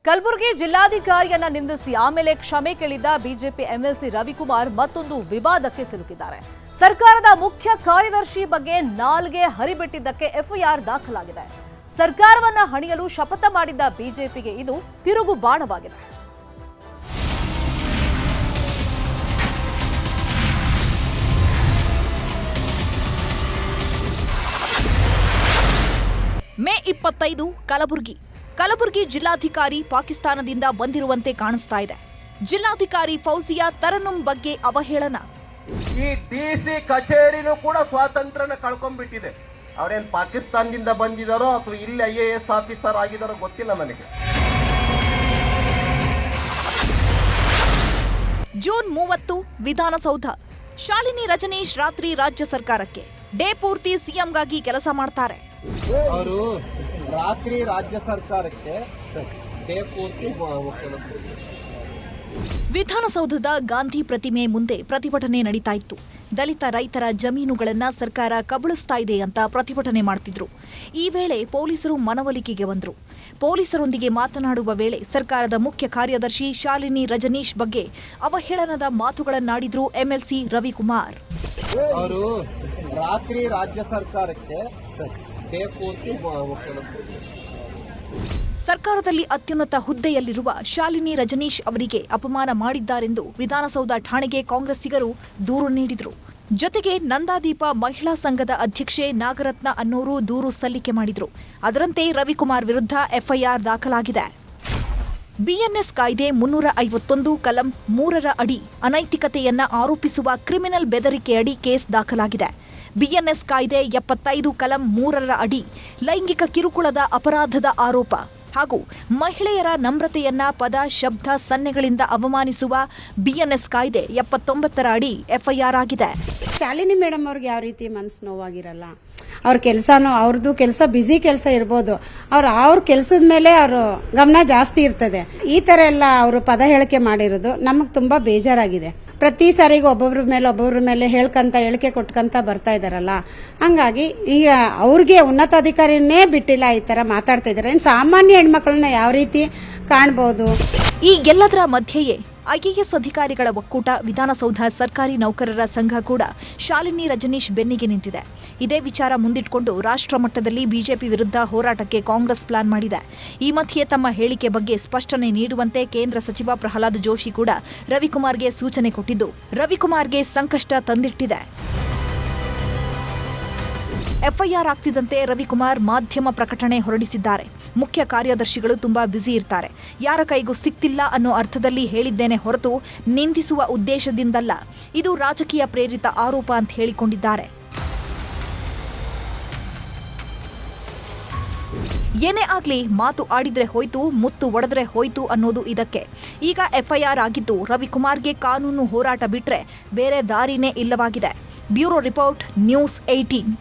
ಕಲಬುರಗಿ ಜಿಲ್ಲಾಧಿಕಾರಿಯನ್ನ ನಿಂದಿಸಿ ಆಮೇಲೆ ಕ್ಷಮೆ ಕೇಳಿದ ಬಿಜೆಪಿ ಎಂಎಲ್ಸಿ ರವಿಕುಮಾರ್ ಮತ್ತೊಂದು ವಿವಾದಕ್ಕೆ ಸಿಲುಕಿದ್ದಾರೆ. ಸರ್ಕಾರದ ಮುಖ್ಯ ಕಾರ್ಯದರ್ಶಿ ಬಗ್ಗೆ ನಾಲ್ಗೆ ಹರಿಬಿಟ್ಟಿದ್ದಕ್ಕೆ ಎಫ್ಐಆರ್ ದಾಖಲಾಗಿದೆ. ಸರ್ಕಾರವನ್ನ ಹಣಿಯಲು ಶಪಥ ಮಾಡಿದ್ದ ಬಿಜೆಪಿಗೆ ಇದು ತಿರುಗು ಬಾಣವಾಗಿದೆ. ಮೇ 25 ಕಲಬುರಗಿ ಜಿಲ್ಲಾಧಿಕಾರಿ ಪಾಕಿಸ್ತಾನದಿಂದ ಬಂದಿರುವಂತೆ ಕಾಣಿಸ್ತಾ ಇದೆ. ಜಿಲ್ಲಾಧಿಕಾರಿ ಫೌಜಿಯಾ ತರನ್ನುಮ್ ಬಗ್ಗೆ ಅವಹೇಳನ. ಈ ಡಿಸಿ ಕಚೇರಿನೂ ಕೂಡ ಸ್ವಾತಂತ್ರ್ಯನ ಕಳ್ಕೊಂಡ್ಬಿಟ್ಟಿದೆ. ಅವರೇನು ಪಾಕಿಸ್ತಾನದಿಂದ ಬಂದಿದ್ದಾರೋ ಅಥವಾ ಇಲ್ಲಿ IAS ಆಫೀಸರ್ ಆಗಿದ್ದಾರೋ ಗೊತ್ತಿಲ್ಲ ನನಗೆ. ಜೂನ್ 30 ವಿಧಾನಸೌಧ. ಶಾಲಿನಿ ರಜನೀಶ್ ರಾತ್ರಿ ರಾಜ್ಯ ಸರ್ಕಾರಕ್ಕೆ ಡೇ ಪೂರ್ತಿ ಸಿಎಂಗಾಗಿ ಕೆಲಸ ಮಾಡ್ತಾರೆ. ಅವರು ರಾತ್ರಿ ರಾಜ್ಯ ಸರ್ಕಾರಕ್ಕೆ ಡೇ ಪೂರ್ತಿ ವಿಧಾನಸೌಧದ ಗಾಂಧಿ ಪ್ರತಿಮೆ ಮುಂದೆ ಪ್ರತಿಭಟನೆ ನಡೀತಾ ಇತ್ತು. ದಲಿತ ರೈತರ ಜಮೀನುಗಳನ್ನ ಸರ್ಕಾರ ಕಬಳಿಸ್ತಾ ಇದೆ ಅಂತ ಪ್ರತಿಭಟನೆ ಮಾಡ್ತಿದ್ರು. ಈ ವೇಳೆ ಪೊಲೀಸರು ಮನವೊಲಿಕೆಗೆ ಬಂದ್ರು. ಪೊಲೀಸರೊಂದಿಗೆ ಮಾತನಾಡುವ ವೇಳೆ ಸರ್ಕಾರದ ಮುಖ್ಯ ಕಾರ್ಯದರ್ಶಿ ಶಾಲಿನಿ ರಜನೀಶ್ ಬಗ್ಗೆ ಅವಹೇಳನದ ಮಾತುಗಳನ್ನಾಡಿದ್ರು ಎಂಎಲ್ಸಿ ರವಿಕುಮಾರ್. ಅವರು ರಾತ್ರಿ ರಾಜ್ಯ ಸರ್ಕಾರಕ್ಕೆ ಡೇ ಪೂರ್ತಿ ಸರ್ಕಾರದಲ್ಲಿ ಅತ್ಯುನ್ನತ ಹುದ್ದೆಯಲ್ಲಿರುವ ಶಾಲಿನಿ ರಜನೀಶ್ ಅವರಿಗೆ ಅಪಮಾನ ಮಾಡಿದ್ದಾರೆಂದು ವಿಧಾನಸೌಧ ಠಾಣೆಗೆ ಕಾಂಗ್ರೆಸ್ಸಿಗರು ದೂರು ನೀಡಿದರು. ಜೊತೆಗೆ ನಂದಾದೀಪ ಮಹಿಳಾ ಸಂಘದ ಅಧ್ಯಕ್ಷೆ ನಾಗರತ್ನ ಅನ್ನೋರು ದೂರು ಸಲ್ಲಿಕೆ ಮಾಡಿದ್ರು. ಅದರಂತೆ ರವಿಕುಮಾರ್ ವಿರುದ್ಧ ಎಫ್ಐಆರ್ ದಾಖಲಾಗಿದೆ. ಬಿಎನ್ಎಸ್ ಕಾಯ್ದೆ 351 ಕಲಂ 3 ಅಡಿ ಅನೈತಿಕತೆಯನ್ನ ಆರೋಪಿಸುವ ಕ್ರಿಮಿನಲ್ ಬೆದರಿಕೆಯಡಿ ಕೇಸ್ ದಾಖಲಾಗಿದೆ. ಬಿಎನ್ಎಸ್ ಕಾಯ್ದೆ 75 ಕಲಂ 3 ಅಡಿ ಲೈಂಗಿಕ ಕಿರುಕುಳದ ಅಪರಾಧದ ಆರೋಪ ಹಾಗೂ ಮಹಿಳೆಯರ ನಮ್ರತೆಯನ್ನ ಪದ ಶಬ್ದ ಸನ್ನೆಗಳಿಂದ ಅವಮಾನಿಸುವ ಬಿಎನ್ಎಸ್ ಕಾಯ್ದೆ 79 ಅಡಿ ಎಫ್ಐಆರ್ ಆಗಿದೆ. ಶಾಲಿನಿ ಮೇಡಮ್ ಅವ್ರಿಗೆ ಯಾವ ರೀತಿ ಮನಸ್ಸು ನೋವಾಗಿರಲ್ಲ. ಅವ್ರ ಕೆಲಸನೂ ಅವ್ರದ್ದು ಕೆಲಸ ಬ್ಯುಸಿ ಕೆಲಸ ಇರ್ಬೋದು. ಅವ್ರ ಕೆಲಸದ ಮೇಲೆ ಅವರು ಗಮನ ಜಾಸ್ತಿ ಇರ್ತದೆ. ಈ ತರ ಎಲ್ಲ ಅವರು ಪದ ಹೇಳಿಕೆ ಮಾಡಿರೋದು ನಮಗೆ ತುಂಬಾ ಬೇಜಾರಾಗಿದೆ. ಪ್ರತಿ ಸಾರಿಗೂ ಒಬ್ಬೊಬ್ರ ಮೇಲೆ ಹೇಳಿಕೆ ಕೊಟ್ಕಂತ ಬರ್ತಾ ಇದಾರಲ್ಲ. ಹಂಗಾಗಿ ಈಗ ಅವ್ರಿಗೆ ಉನ್ನತಾಧಿಕಾರಿನೇ ಬಿಟ್ಟಿಲ್ಲ ಈ ತರ ಮಾತಾಡ್ತಾ ಇದಾರೆ. ಸಾಮಾನ್ಯ ಹೆಣ್ಮಕ್ಳನ್ನ ಯಾವ ರೀತಿ ಕಾಣಬಹುದು? ಈ ಎಲ್ಲದರ ಮಧ್ಯೆಯೇ IAS ಅಧಿಕಾರಿಗಳ ಒಕ್ಕೂಟ, ವಿಧಾನಸೌಧ ಸರ್ಕಾರಿ ನೌಕರರ ಸಂಘ ಕೂಡ ಶಾಲಿನಿ ರಜನೀಶ್ ಬೆನ್ನಿಗೆ ನಿಂತಿದೆ. ಇದೇ ವಿಚಾರ ಮುಂದಿಟ್ಕೊಂಡು ರಾಷ್ಟ್ರ ಮಟ್ಟದಲ್ಲಿ ಬಿಜೆಪಿ ವಿರುದ್ಧ ಹೋರಾಟಕ್ಕೆ ಕಾಂಗ್ರೆಸ್ ಪ್ಲಾನ್ ಮಾಡಿದೆ. ಈ ಮಧ್ಯೆ ತಮ್ಮ ಹೇಳಿಕೆ ಬಗ್ಗೆ ಸ್ಪಷ್ಟನೆ ನೀಡುವಂತೆ ಕೇಂದ್ರ ಸಚಿವ ಪ್ರಹ್ಲಾದ್ ಜೋಶಿ ಕೂಡ ರವಿಕುಮಾರ್ಗೆ ಸೂಚನೆ ಕೊಟ್ಟಿದ್ದು ರವಿಕುಮಾರ್ಗೆ ಸಂಕಷ್ಟ ತಂದಿಟ್ಟಿದೆ. ಎಫ್ಐಆರ್ ಆಗ್ತಿದ್ದಂತೆ ರವಿಕುಮಾರ್ ಮಾಧ್ಯಮ ಪ್ರಕಟಣೆ ಹೊರಡಿಸಿದ್ದಾರೆ. ಮುಖ್ಯ ಕಾರ್ಯದರ್ಶಿಗಳು ತುಂಬಾ ಬ್ಯುಸಿ ಇರ್ತಾರೆ, ಯಾರ ಕೈಗೂ ಸಿಕ್ತಿಲ್ಲ ಅನ್ನೋ ಅರ್ಥದಲ್ಲಿ ಹೇಳಿದ್ದೇನೆ ಹೊರತು ನಿಂದಿಸುವ ಉದ್ದೇಶದಿಂದಲ್ಲ, ಇದು ರಾಜಕೀಯ ಪ್ರೇರಿತ ಆರೋಪ ಅಂತ ಹೇಳಿಕೊಂಡಿದ್ದಾರೆ. ಏನೇ ಆಗ್ಲಿ, ಮಾತು ಆಡಿದ್ರೆ ಹೋಯ್ತು, ಮುತ್ತು ಒಡೆದ್ರೆ ಹೋಯ್ತು ಅನ್ನೋದು ಇದಕ್ಕೆ. ಈಗ ಎಫ್ಐಆರ್ ಆಗಿದ್ದು ರವಿಕುಮಾರ್ಗೆ ಕಾನೂನು ಹೋರಾಟ ಬಿಟ್ರೆ ಬೇರೆ ದಾರಿನೇ ಇಲ್ಲವಾಗಿದೆ. Bureau report, news 18.